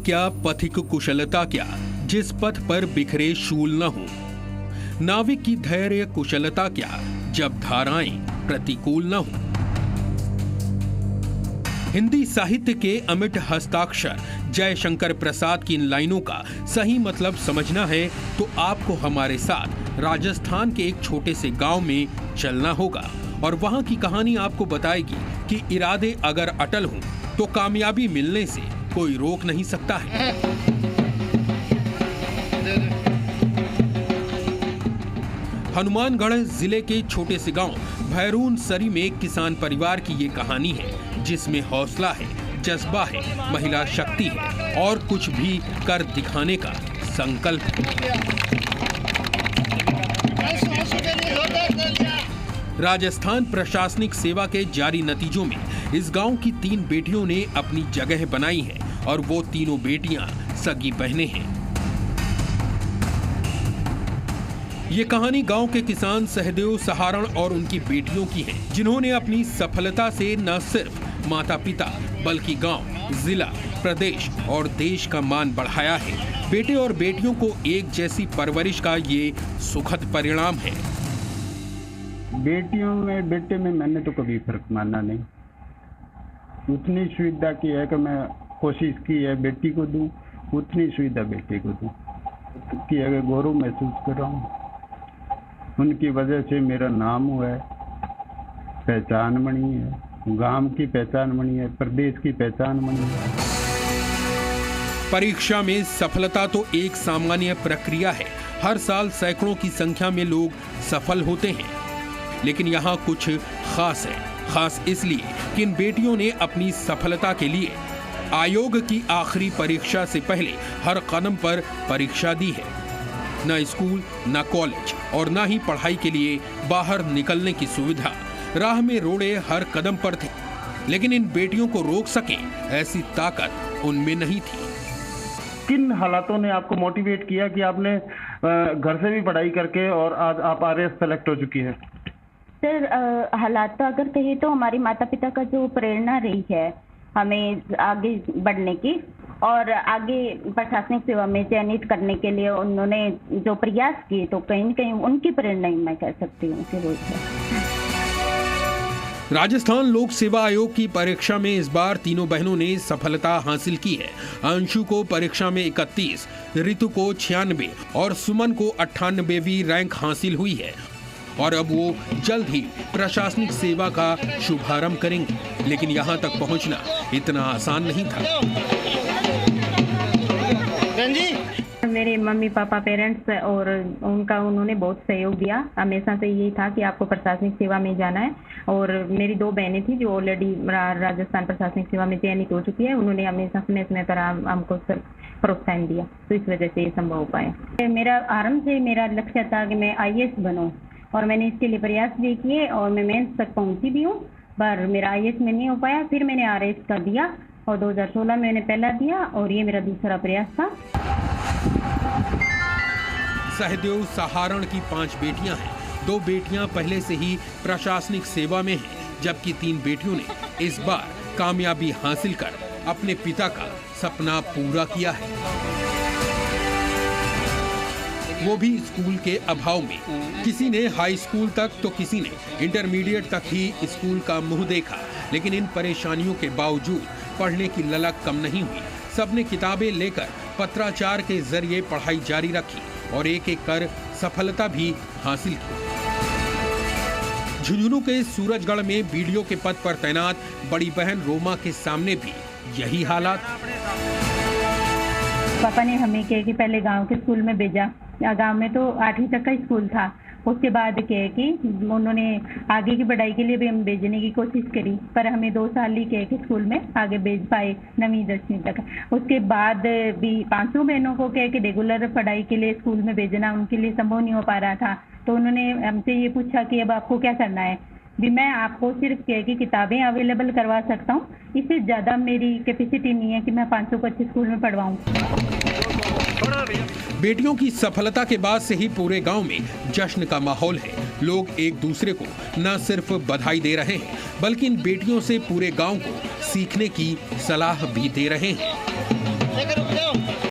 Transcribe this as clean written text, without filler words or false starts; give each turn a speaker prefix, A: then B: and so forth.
A: क्या पथिक कुशलता क्या, जिस पथ पर बिखरे शूल न हो। नाविक की धैर्य कुशलता क्या, जब धाराएं प्रतिकूल न हो। हिंदी साहित्य के अमिट हस्ताक्षर जयशंकर प्रसाद की इन लाइनों का सही मतलब समझना है तो आपको हमारे साथ राजस्थान के एक छोटे से गांव में चलना होगा और वहां की कहानी आपको बताएगी कि इरादे अगर अटल हों तो कामयाबी मिलने से कोई रोक नहीं सकता है। हनुमानगढ़ जिले के छोटे से गांव भैरून सरी में एक किसान परिवार की ये कहानी है जिसमें हौसला है, जज्बा है, महिला शक्ति है और कुछ भी कर दिखाने का संकल्प है। राजस्थान प्रशासनिक सेवा के जारी नतीजों में इस गांव की 3 बेटियों ने अपनी जगह बनाई है और वो तीनों बेटियां सगी बहनें हैं। ये कहानी गांव के किसान सहदेव सहारण और उनकी बेटियों की है जिन्होंने अपनी सफलता से न सिर्फ माता पिता बल्कि गांव, जिला, प्रदेश और देश का मान बढ़ाया है। बेटे और बेटियों को एक जैसी परवरिश का ये सुखद परिणाम है।
B: बेटियों में बेटे में मैंने तो कभी फर्क माना नहीं। उतनी सुविधा की है कि मैं कोशिश की है बेटी को दूं, उतनी सुविधा बेटे को दूं कि अगर गौरव महसूस कर रहा हूँ। उनकी वजह से मेरा नाम हुआ है, पहचान बनी है, गांव की पहचान बनी है, प्रदेश की पहचान बनी है।
A: परीक्षा में सफलता तो एक सामान्य प्रक्रिया है। हर साल सैकड़ों की संख्या में लोग सफल होते हैं, लेकिन यहाँ कुछ खास है। खास इसलिए कि इन बेटियों ने अपनी सफलता के लिए आयोग की आखिरी परीक्षा से पहले हर कदम पर परीक्षा दी है। न स्कूल, न कॉलेज और न ही पढ़ाई के लिए बाहर निकलने की सुविधा। राह में रोड़े हर कदम पर थे, लेकिन इन बेटियों को रोक सके ऐसी ताकत उनमें नहीं थी।
C: किन हालातों ने आपको मोटिवेट किया कि आपने घर से भी पढ़ाई करके और आज आप आरएएस सेलेक्ट हो चुकी है?
D: सर, हालात अगर कहे तो हमारे माता पिता का जो प्रेरणा रही है हमें आगे बढ़ने की और आगे प्रशासनिक सेवा में चयनित करने के लिए उन्होंने जो प्रयास किए, तो कहीं न कहीं उनकी प्रेरणा ही मैं कह सकती हूँ कि रोज है।
A: राजस्थान लोक सेवा आयोग की परीक्षा में इस बार तीनों बहनों ने सफलता हासिल की है। अंशु को परीक्षा में 31, ऋतु को 96 और सुमन को 98वीं रैंक हासिल हुई है और अब वो जल्द ही प्रशासनिक सेवा का शुभारंभ करेंगे। लेकिन यहाँ तक पहुँचना इतना आसान नहीं था।
D: मेरे मम्मी पापा पेरेंट्स और उन्होंने बहुत सहयोग दिया। हमेशा से यही था कि आपको प्रशासनिक सेवा में जाना है और मेरी 2 बहनें थी जो ऑलरेडी राजस्थान प्रशासनिक सेवा में चयनित हो चुकी है। उन्होंने हमेशा समय पर हमको प्रोत्साहन दिया, तो इस वजह से ये संभव हो पाया। मेरा आरंभ से मेरा लक्ष्य था कि मैं IAS बनूं और मैंने इसके लिए प्रयास भी किए और मैं मेंस तक पहुंची भी हूँ, पर मेरा IAS में नहीं हो पाया। फिर मैंने RAS का दिया और 2016 में मैंने पहला दिया और ये मेरा दूसरा प्रयास था।
A: सहदेव सहारण की 5 बेटियां हैं। 2 बेटियां पहले से ही प्रशासनिक सेवा में हैं, जबकि 3 बेटियों ने इस बार कामयाबी हासिल कर अपने पिता का सपना पूरा किया है, वो भी स्कूल के अभाव में। किसी ने हाई स्कूल तक तो किसी ने इंटरमीडिएट तक ही स्कूल का मुंह देखा, लेकिन इन परेशानियों के बावजूद पढ़ने की ललक कम नहीं हुई। सबने किताबें लेकर पत्राचार के जरिए पढ़ाई जारी रखी और एक एक कर सफलता भी हासिल की। झुंझुनू के सूरजगढ़ में बीडीओ के पद पर तैनात बड़ी बहन रोमा के सामने भी यही हालात।
D: पापा ने हमें कहे कि पहले गांव के स्कूल में भेजा। गांव में तो 8वीं तक का स्कूल था। उसके बाद कहे कि उन्होंने आगे की पढ़ाई के लिए भी हम भेजने की कोशिश करी, पर हमें 2 साल ही कहे कि स्कूल में आगे भेज पाए 9वीं 10वीं तक। उसके बाद भी 5 बहनों को कहे कि रेगुलर पढ़ाई के लिए स्कूल में भेजना उनके लिए संभव नहीं हो पा रहा था। तो उन्होंने हमसे ये पूछा कि अब आपको क्या करना है। भी मैं आपको सिर्फ कह कि किताबें अवेलेबल करवा सकता हूँ, इससे ज़्यादा मेरी कैपेसिटी नहीं है कि मैं 500 को अच्छे स्कूल में पढ़वाऊँ।
A: बेटियों की सफलता के बाद से ही पूरे गांव में जश्न का माहौल है। लोग एक दूसरे को न सिर्फ बधाई दे रहे हैं, बल्कि इन बेटियों से पूरे गांव को सीखने की सलाह भी दे रहे हैं।